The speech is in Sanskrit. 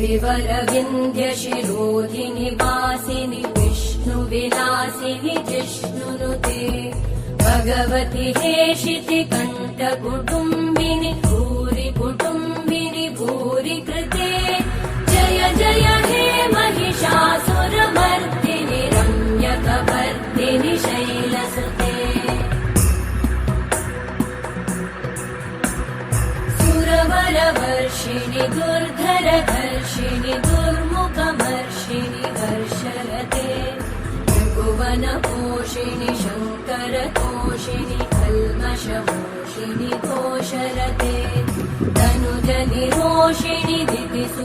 गिरिवरविन्ध्यशिरोधिनि वासिनि विष्णुविलासिनि जिष्णुनुते भगवति हेशिति कण्ठकुटुम्बिनि भूरि कुटुम्बिनि भूरि कृते जय जय हे महिषासुरमर्दिनि रम्यकवर्दिनि शैलसुते सुरवरवर्षिणि दुर्धरधर्षिणि दुर्मुखमर्षिणि हर्षरते त्रिभुवनपोषिणि शङ्करतोषिणि कल्मषमोषिणि घोषरते तनुजनिरोषिणि दितिसु